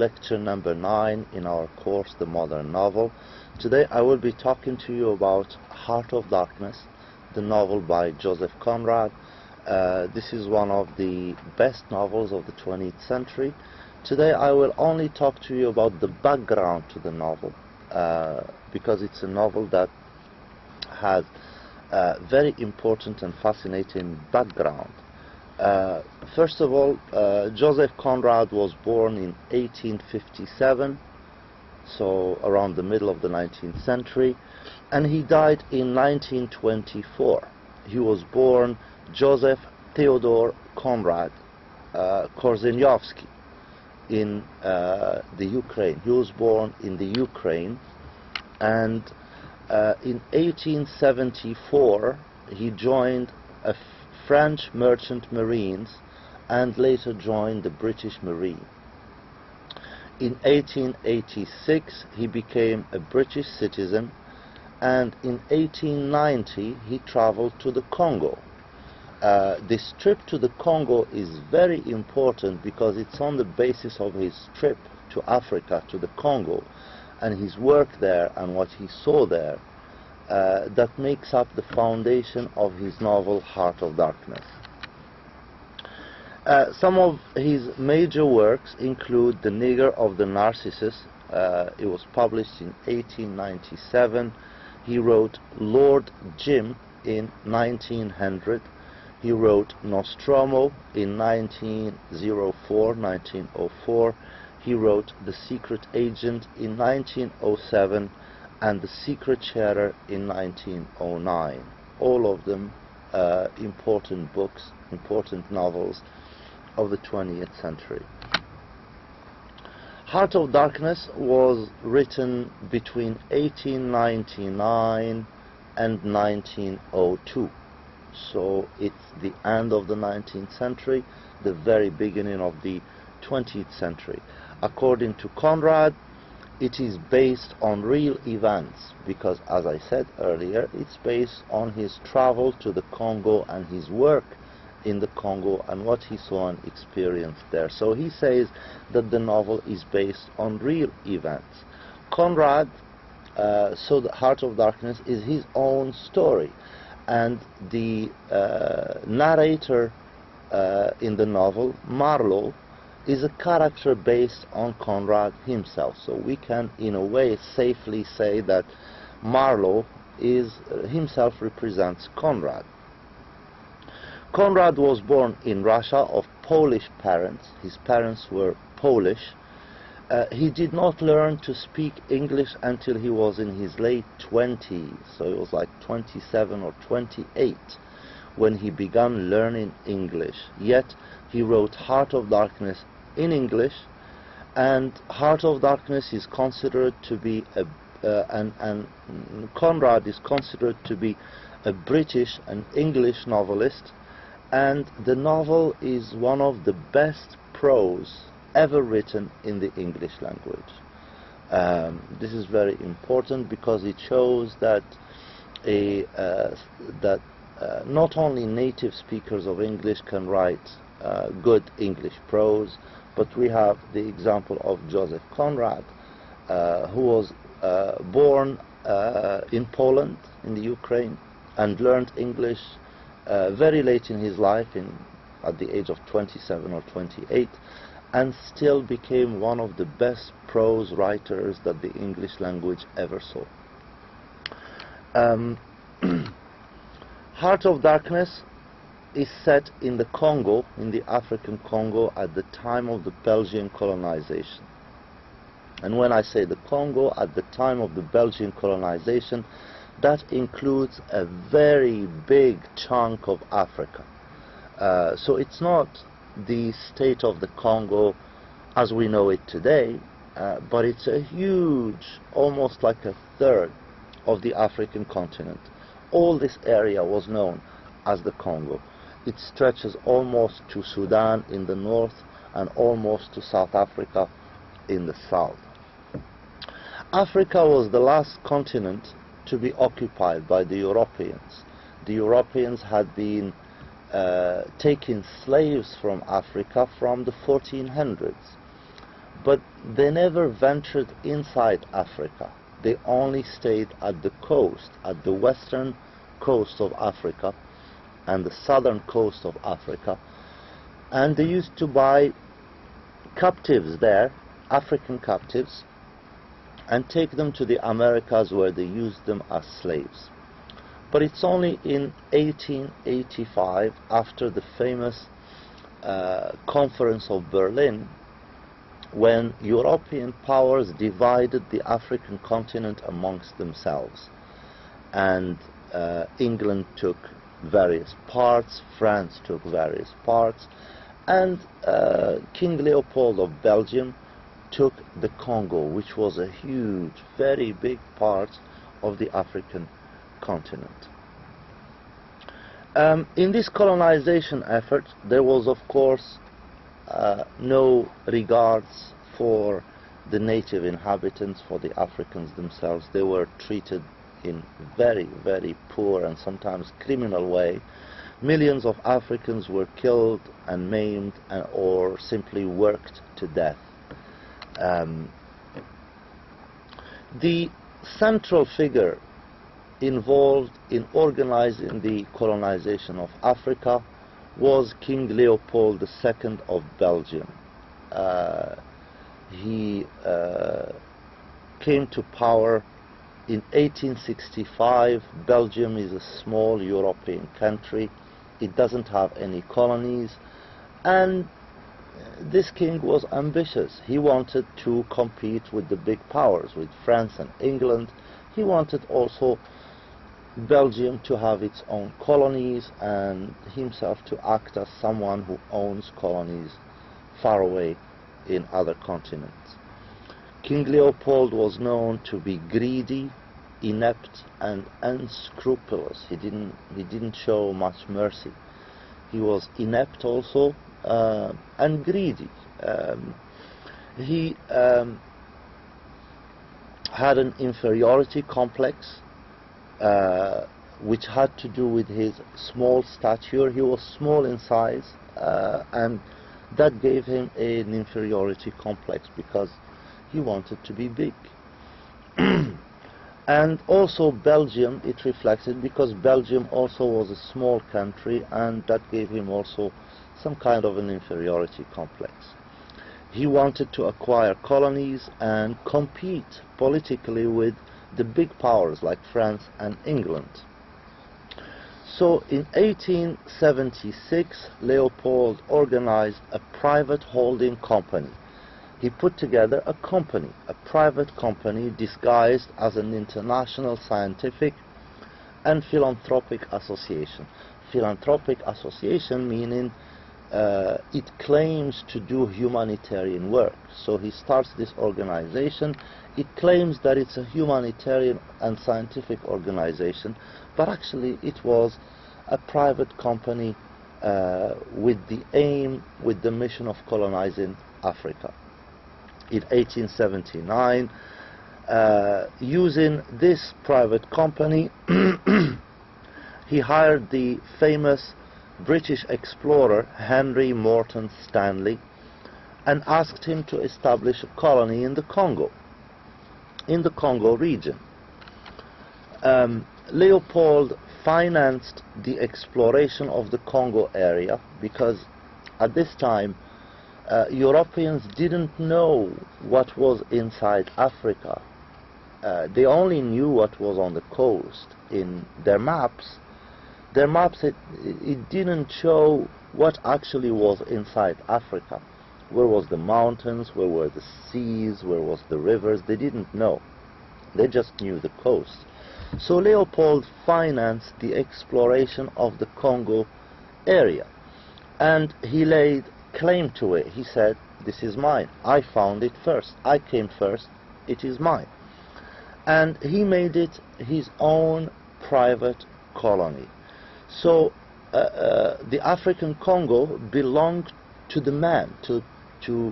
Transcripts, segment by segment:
lecture number 9 in our course, The Modern Novel. Today I will be talking to you about Heart of Darkness, the novel by Joseph Conrad. This is one of the best novels of the 20th century. Today I will only talk to you about the background to the novel, because it's a novel that has a very important and fascinating background. First of all, Joseph Conrad was born in 1857, so around the middle of the 19th century, and he died in 1924. He was born Joseph Theodore Conrad Korzenevsky in the Ukraine. He was born in the Ukraine, and in 1874 he joined a French merchant marines and later joined the British Marine. In 1886 he became a British citizen, and in 1890 he traveled to the Congo. This trip to the Congo is very important because it's on the basis of his trip to Africa, to the Congo, and his work there and what he saw there that makes up the foundation of his novel Heart of Darkness. Some of his major works include The Nigger of the Narcissus. It was published in 1897. He wrote Lord Jim in 1900. He wrote Nostromo in 1904. He wrote The Secret Agent in 1907 and The Secret Sharer in 1909. All of them important books, important novels of the 20th century. Heart of Darkness was written between 1899 and 1902. So it's the end of the 19th century, the very beginning of the 20th century. According to Conrad, it is based on real events because, as I said earlier, it's based on his travel to the Congo and his work in the Congo and what he saw and experienced there. So he says that the novel is based on real events. Conrad so the Heart of Darkness is his own story, and the narrator in the novel, Marlowe, is a character based on Conrad himself. So we can, in a way, safely say that Marlowe is himself represents Conrad. Conrad was born in Russia of Polish parents. His parents were Polish. He did not learn to speak English until he was in his late 20s, so it was like 27 or 28 when he began learning English. Yet he wrote Heart of Darkness in English, and Heart of Darkness is considered to be and Conrad is considered to be a British and English novelist, and the novel is one of the best prose ever written in the English language. This is very important because it shows that not only native speakers of English can write good English prose, but we have the example of Joseph Conrad, who was born in Poland, in the Ukraine, and learned English very late in his life, at the age of 27 or 28, and still became one of the best prose writers that the English language ever saw. Heart of Darkness is set in the Congo, in the African Congo, at the time of the Belgian colonization. And when I say the Congo, at the time of the Belgian colonization, that includes a very big chunk of Africa. So it's not the state of the Congo as we know it today, but it's a huge, almost like a third of the African continent. All this area was known as the Congo. It stretches almost to Sudan in the north and almost to South Africa in the south. Africa was the last continent to be occupied by the Europeans. The Europeans had been taking slaves from Africa from the 1400s. but they never ventured inside Africa. They only stayed at the coast, at the western coast of Africa and the southern coast of Africa, and they used to buy captives there, African captives, and take them to the Americas, where they used them as slaves. But it's only in 1885, after the famous Conference of Berlin, when European powers divided the African continent amongst themselves, and England took various parts, France took various parts, and King Leopold of Belgium took the Congo, which was a huge, very big part of the African continent. In this colonization effort, there was, of course, no regards for the native inhabitants, for the Africans themselves. They were treated in very, very poor and sometimes criminal way. Millions of Africans were killed and maimed or simply worked to death. The central figure involved in organizing the colonization of Africa was King Leopold II of Belgium. He came to power in 1865. Belgium is a small European country. It doesn't have any colonies, and this king was ambitious. He wanted to compete with the big powers, with France and England. He wanted also Belgium to have its own colonies and himself to act as someone who owns colonies far away in other continents. King Leopold was known to be greedy, inept and unscrupulous. He didn't show much mercy. He was inept also and greedy. He had an inferiority complex, which had to do with his small stature. He was small in size, and that gave him an inferiority complex because he wanted to be big. And also Belgium, it reflected, because Belgium also was a small country, and that gave him also some kind of an inferiority complex. He wanted to acquire colonies and compete politically with the big powers like France and England. So in 1876, Leopold organized a private holding company. He put together a company, a private company disguised as an international scientific and philanthropic association. Philanthropic association meaning it claims to do humanitarian work. So he starts this organization. It claims that it's a humanitarian and scientific organization, but actually it was a private company with the aim, with the mission of colonizing Africa. In 1879, using this private company, he hired the famous British explorer Henry Morton Stanley and asked him to establish a colony in the Congo region. Leopold financed the exploration of the Congo area because at this time Europeans didn't know what was inside Africa. They only knew what was on the coast. In their maps, it didn't show what actually was inside Africa. Where was the mountains, where were the seas, where was the rivers? They didn't know. They just knew the coast. So Leopold financed the exploration of the Congo area, and he laid claim to it. He said, "This is mine. I found it first. I came first. It is mine." And he made it his own private colony. So the African Congo belonged to the man, to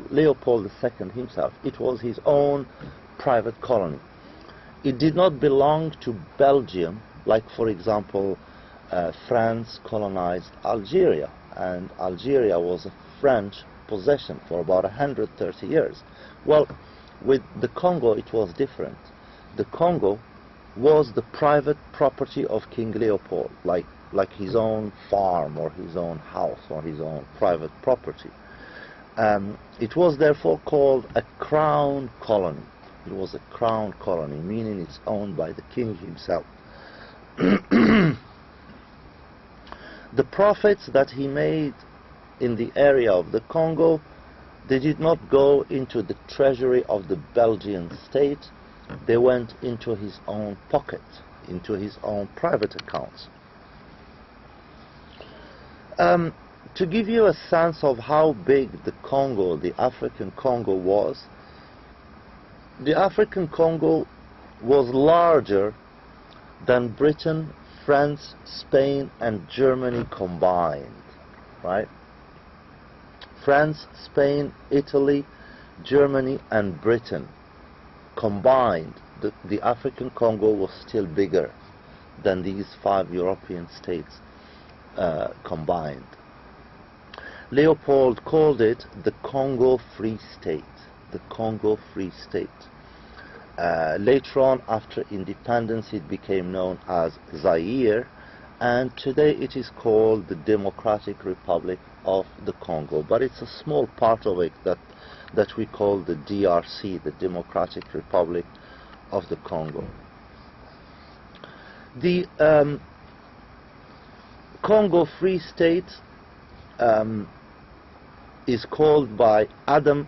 Leopold II himself. It was his own private colony. It did not belong to Belgium, like, for example, France colonized Algeria, and Algeria was a French possession for about 130 years. Well, with the Congo it was different. The Congo was the private property of King Leopold, like his own farm or his own house or his own private property. It was therefore called a crown colony. It was a crown colony, meaning it's owned by the king himself. The profits that he made in the area of the Congo, they did not go into the treasury of the Belgian state, they went into his own pocket, into his own private accounts. To give you a sense of how big the Congo, the African Congo was, the African Congo was larger than Britain, France, Spain and Germany combined, right? France, Spain, Italy, Germany and Britain combined, the African Congo was still bigger than these 5 European states combined. Leopold called it the Congo Free State, the Congo Free State. Later on, after independence, it became known as Zaire, and today it is called the Democratic Republic of the Congo. But it's a small part of it that we call the DRC, the Democratic Republic of the Congo. The Congo Free State is called by Adam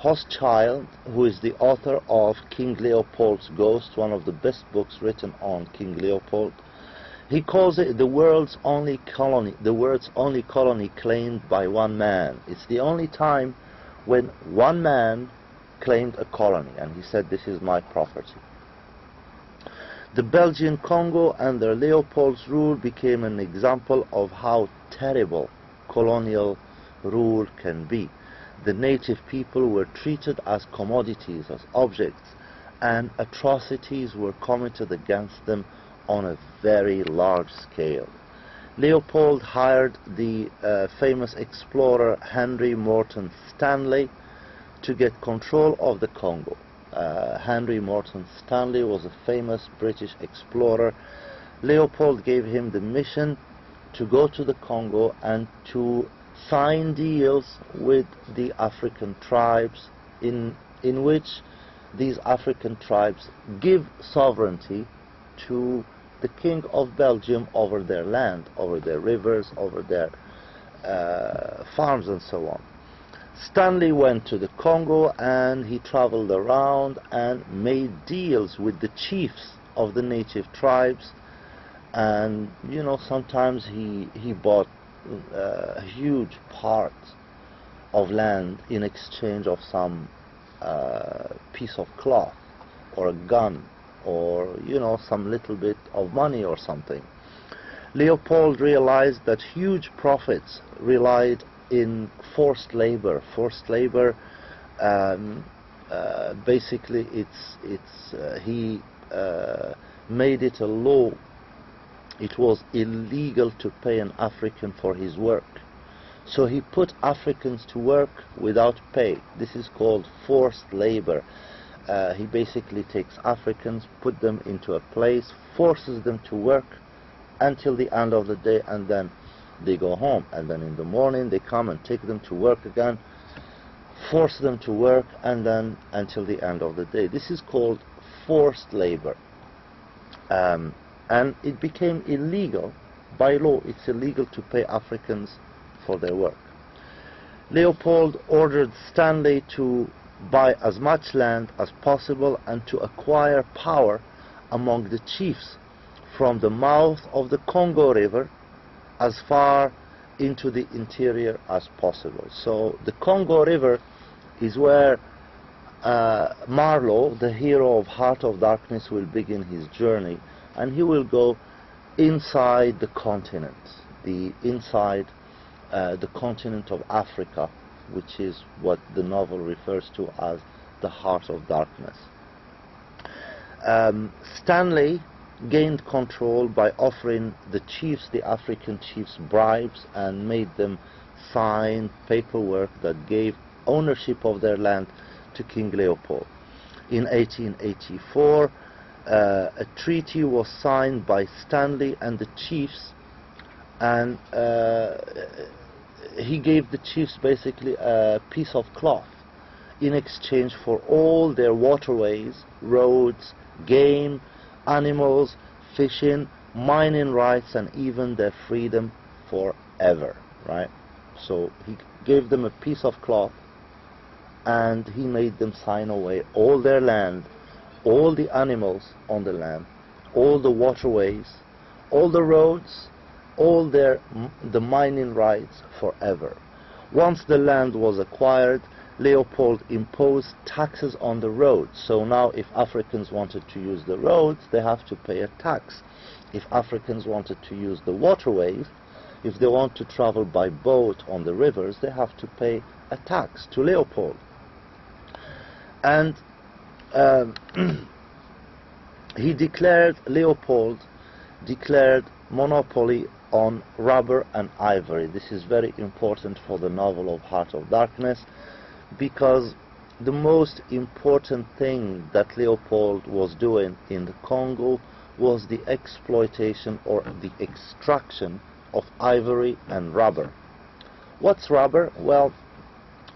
Hochschild, who is the author of King Leopold's Ghost, one of the best books written on King Leopold. He calls it the world's only colony, the world's only colony claimed by one man. It's the only time when one man claimed a colony, and he said, this is my property. The Belgian Congo under Leopold's rule became an example of how terrible colonial rule can be. The native people were treated as commodities, as objects, and atrocities were committed against them on a very large scale. Leopold hired the famous explorer Henry Morton Stanley to get control of the Congo. Henry Morton Stanley was a famous British explorer. Leopold gave him the mission to go to the Congo and to sign deals with the African tribes in which these African tribes give sovereignty to the King of Belgium over their land, over their rivers, over their farms and so on. Stanley went to the Congo and he traveled around and made deals with the chiefs of the native tribes, and you know, sometimes he bought a huge part of land in exchange of some piece of cloth or a gun or, you know, some little bit of money or something. Leopold realized that huge profits relied in forced labor. Forced labor, basically, he made it a law. It was illegal to pay an African for his work. So he put Africans to work without pay. This is called forced labor. He basically takes Africans, put them into a place, forces them to work until the end of the day, and then they go home. And then in the morning they come and take them to work again, force them to work, and then until the end of the day. This is called forced labor. And it became illegal by law. It's illegal to pay Africans for their work. Leopold ordered Stanley to buy as much land as possible and to acquire power among the chiefs from the mouth of the Congo River as far into the interior as possible. So the Congo River is where Marlowe, the hero of Heart of Darkness, will begin his journey, and he will go inside the continent, inside the continent of Africa, which is what the novel refers to as the Heart of Darkness. Stanley gained control by offering the chiefs, the African chiefs, bribes and made them sign paperwork that gave ownership of their land to King Leopold. In 1884, a treaty was signed by Stanley and the chiefs, and he gave the chiefs basically a piece of cloth in exchange for all their waterways, roads, game, animals, fishing, mining rights, and even their freedom forever, right? So he gave them a piece of cloth, and he made them sign away all their land, all the animals on the land, all the waterways, all the roads, all the mining rights forever. Once the land was acquired, Leopold imposed taxes on the roads. So now if Africans wanted to use the roads, they have to pay a tax. If Africans wanted to use the waterways, if they want to travel by boat on the rivers, they have to pay a tax to Leopold. And Leopold declared monopoly on rubber and ivory. This is very important for the novel of Heart of Darkness, because the most important thing that Leopold was doing in the Congo was the exploitation or the extraction of ivory and rubber. What's rubber? Well,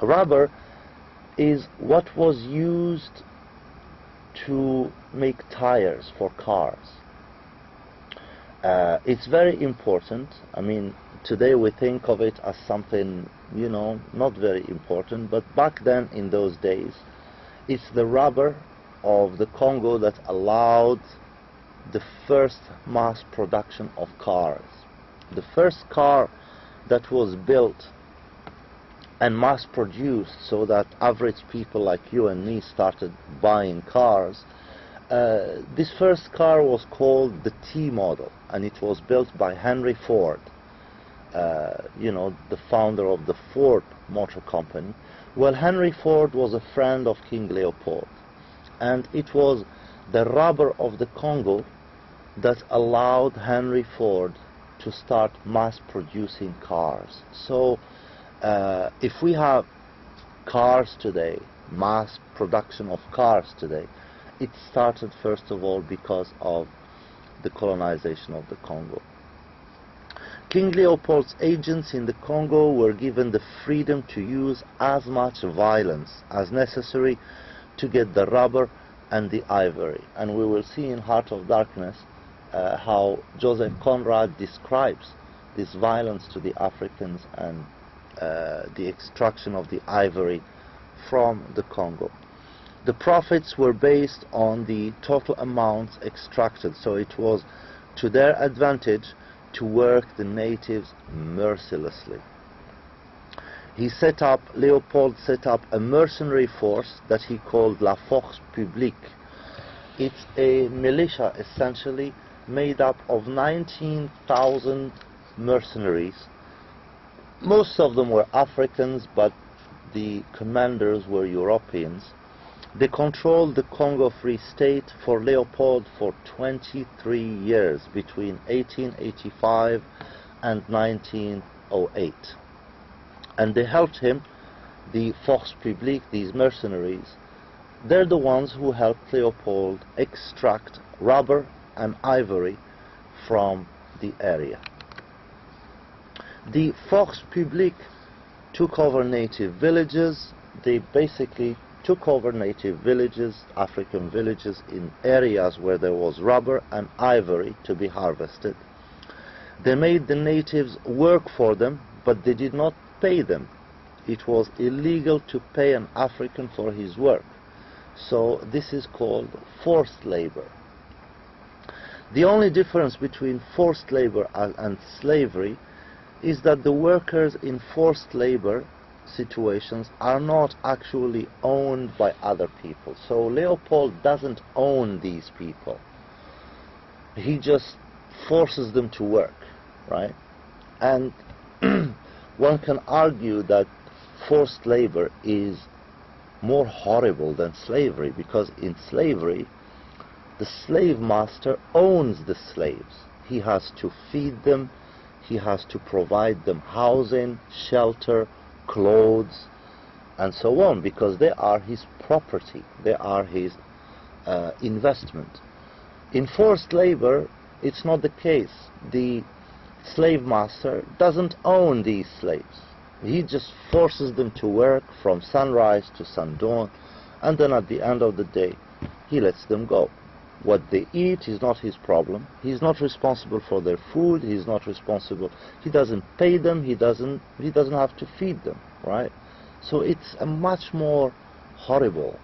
rubber is what was used to make tires for cars. It's very important. I mean, today we think of it as something, you know, not very important, but back then in those days, it's the rubber of the Congo that allowed the first mass production of cars. The first car that was built and mass produced so that average people like you and me started buying cars, this first car was called the T model, and it was built by Henry Ford, you know, the founder of the Ford Motor Company. Well, Henry Ford was a friend of King Leopold, and it was the rubber of the Congo that allowed Henry Ford to start mass producing cars. So if we have cars today, mass production of cars today, it started first of all because of the colonization of the Congo. King Leopold's agents in the Congo were given the freedom to use as much violence as necessary to get the rubber and the ivory. And we will see in Heart of Darkness how Joseph Conrad describes this violence to the Africans and the extraction of the ivory from the Congo. The profits were based on the total amounts extracted, so it was to their advantage to work the natives mercilessly. Leopold set up a mercenary force that he called La Force Publique. It's a militia essentially made up of 19,000 mercenaries. Most of them were Africans, but the commanders were Europeans. They controlled the Congo Free State for Leopold for 23 years, between 1885 and 1908. And they helped him, the Force Publique, these mercenaries. They're the ones who helped Leopold extract rubber and ivory from the area. The Force Publique took over native villages. They basically took over native villages, African villages, in areas where there was rubber and ivory to be harvested. They made the natives work for them, but they did not pay them. It was illegal to pay an African for his work. So this is called forced labor. The only difference between forced labor and slavery is that the workers in forced labor situations are not actually owned by other people. So Leopold doesn't own these people. He just forces them to work, right? And one can argue that forced labor is more horrible than slavery, because in slavery the slave master owns the slaves. He has to feed them, he has to provide them housing, shelter, clothes, and so on, because they are his property, they are his investment. In forced labor, it's not the case. The slave master doesn't own these slaves. He just forces them to work from sunrise to sundown, and then at the end of the day, he lets them go. What they eat is not his problem. He's not responsible for their food. He's not responsible. He doesn't pay them. He doesn't have to feed them, right? So it's a much more horrible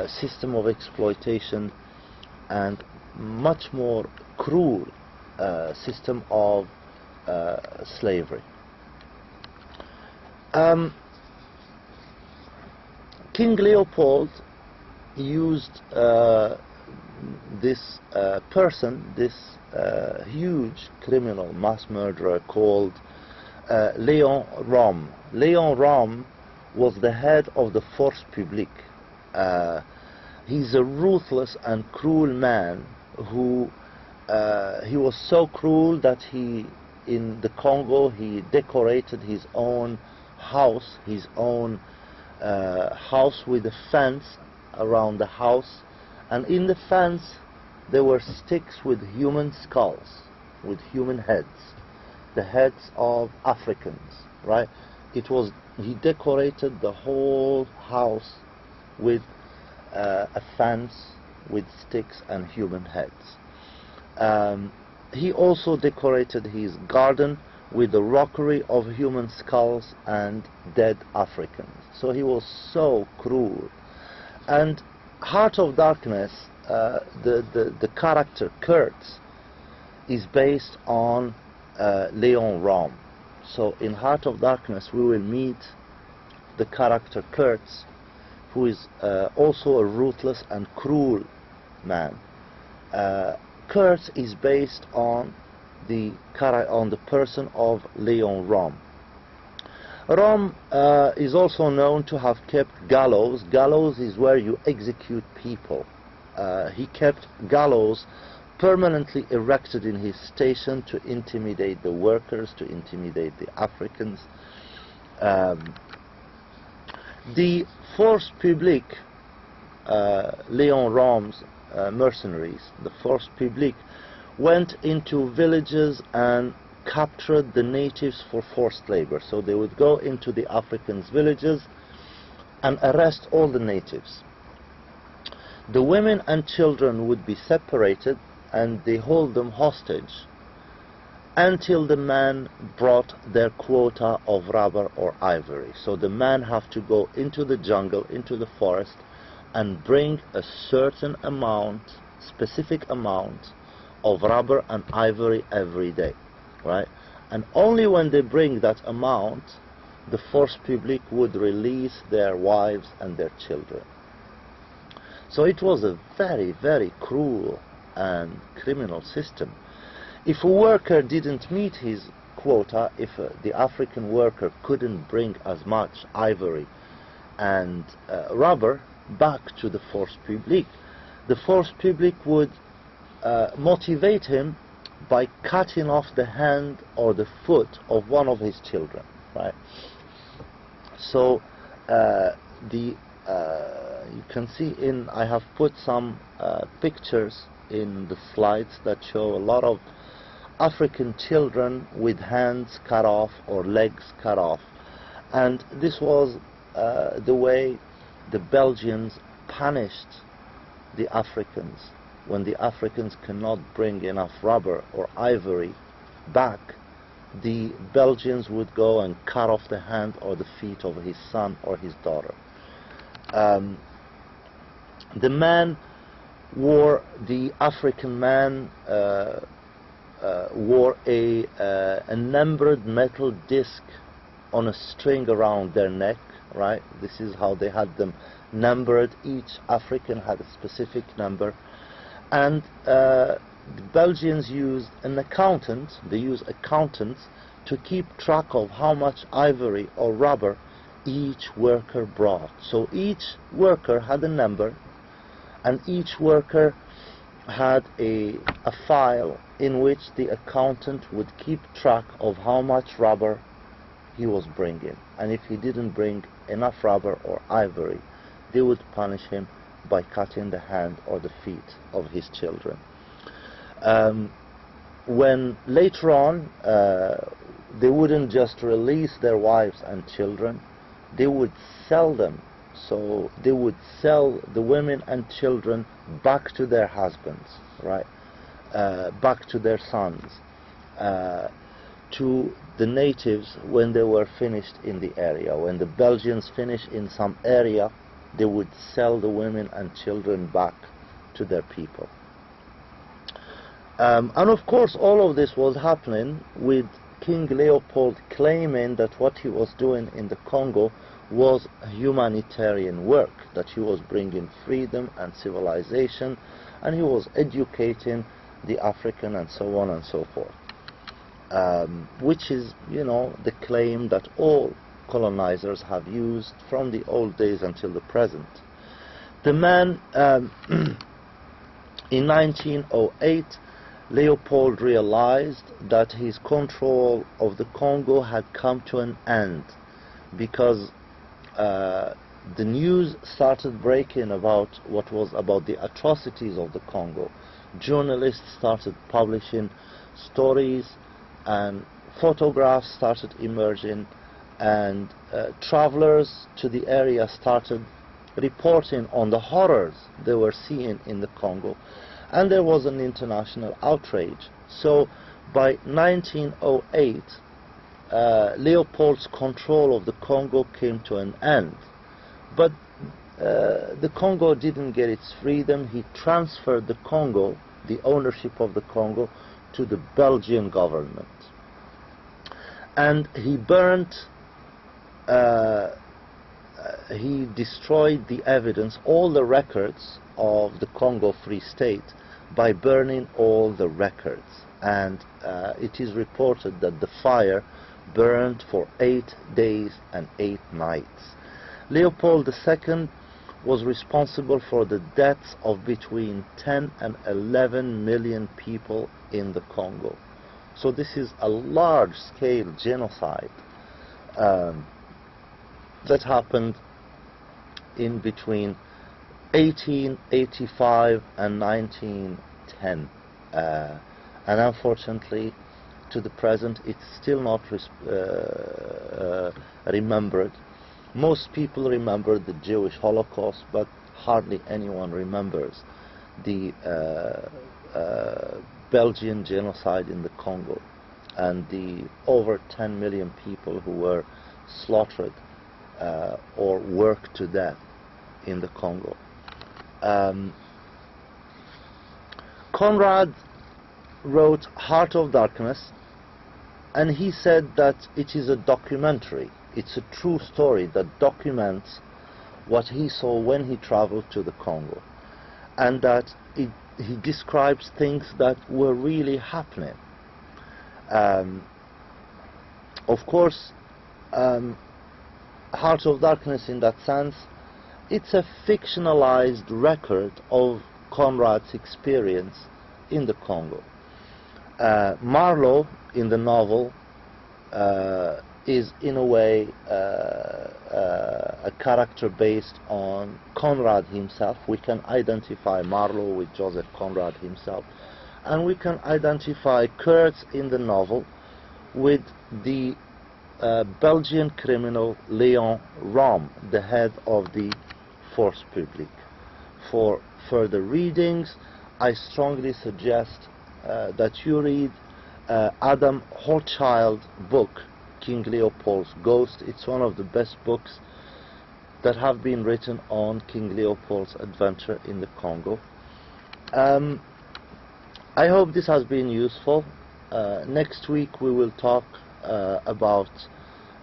system of exploitation and much more cruel system of slavery. King Leopold used this person, this huge criminal mass murderer called Léon Rome. Léon Rome was the head of the Force Publique. He's a ruthless and cruel man who he was so cruel that in the Congo he decorated his own house, with a fence around the house, and in the fence there were sticks with human skulls, with human heads, the heads of Africans, right? He decorated the whole house with a fence with sticks and human heads. He also decorated his garden with the rockery of human skulls and dead Africans. So he was so cruel. And Heart of Darkness, the character Kurtz, is based on Léon Rome. So in Heart of Darkness we will meet the character Kurtz, who is also a ruthless and cruel man. Kurtz is based on the person of Léon Rome. Rome is also known to have kept gallows. Gallows is where you execute people. He kept gallows permanently erected in his station to intimidate the workers, to intimidate the Africans. The Force Publique, Léon Rome's mercenaries, the Force Publique, went into villages and captured the natives for forced labor. So they would go into the Africans' villages and arrest all the natives. The women and children would be separated and they hold them hostage until the man brought their quota of rubber or ivory. So the man have to go into the jungle, into the forest, and bring a certain amount, specific amount of rubber and ivory every day, right? And only when they bring that amount, the Force Publique would release their wives and their children. So it was a very, very cruel and criminal system. If a worker didn't meet his quota, if the African worker couldn't bring as much ivory and rubber back to the Force Publique, the Force Publique would motivate him by cutting off the hand or the foot of one of his children, right? So you can see I have put some pictures in the slides that show a lot of African children with hands cut off or legs cut off, and this was the way the Belgians punished the Africans. When the Africans cannot bring enough rubber or ivory back, the Belgians would go and cut off the hand or the feet of his son or his daughter. The African man wore a numbered metal disc on a string around their neck, right? This is how they had them numbered. Each African had a specific number. And the Belgians used an accountant. They used accountants to keep track of how much ivory or rubber each worker brought. So each worker had a number, and each worker had a file in which the accountant would keep track of how much rubber he was bringing. And if he didn't bring enough rubber or ivory, they would punish him by cutting the hand or the feet of his children. When later on they wouldn't just release their wives and children, they would sell them. So they would sell the women and children back to their husbands, right? Back to their sons, to the natives when they were finished in the area. When the Belgians finished in some area, they would sell the women and children back to their people. And of course all of this was happening with King Leopold claiming that what he was doing in the Congo was humanitarian work, that he was bringing freedom and civilization, and he was educating the African and so on and so forth, which is, you know, the claim that all colonizers have used from the old days until the present. The man, in 1908, Leopold realized that his control of the Congo had come to an end, because the news started breaking about what was about the atrocities of the Congo. Journalists started publishing stories, and photographs started emerging, and travelers to the area started reporting on the horrors they were seeing in the Congo, and there was an international outrage. So by 1908, Leopold's control of the Congo came to an end. But the Congo didn't get its freedom. He transferred the Congo, the ownership of the Congo, to the Belgian government. And he burnt, he destroyed the evidence, all the records of the Congo Free State, by burning all the records. And it is reported that the fire burned for 8 days and 8 nights. Leopold II was responsible for the deaths of between 10 and 11 million people in the Congo. So this is a large-scale genocide that happened in between 1885 and 1910. And unfortunately, to the present, it's still not remembered. Most people remember the Jewish Holocaust, but hardly anyone remembers the Belgian genocide in the Congo and the over 10 million people who were slaughtered or worked to death in the Congo. Conrad wrote Heart of Darkness, and he said that it is a documentary. It's a true story that documents what he saw when he traveled to the Congo, and that he describes things that were really happening. Of course, Heart of Darkness, in that sense, it's a fictionalized record of Conrad's experience in the Congo. Marlowe, in the novel, is in a way a character based on Conrad himself. We can identify Marlowe with Joseph Conrad himself, and we can identify Kurtz in the novel with the Belgian criminal Léon Rom, the head of the Force Publique. For further readings, I strongly suggest that you read Adam Hochschild's book, King Leopold's Ghost. It's one of the best books that have been written on King Leopold's adventure in the Congo. I hope this has been useful. Next week we will talk about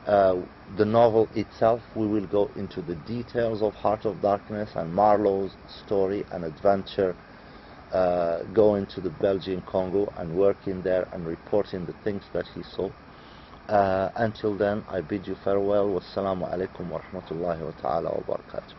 the novel itself. We will go into the details of Heart of Darkness and Marlowe's story and adventure, going to the Belgian Congo and working there and reporting the things that he saw. Until then, I bid you farewell. Wassalamu alaikum wa rahmatullahi wa ta'ala wa barakatuh.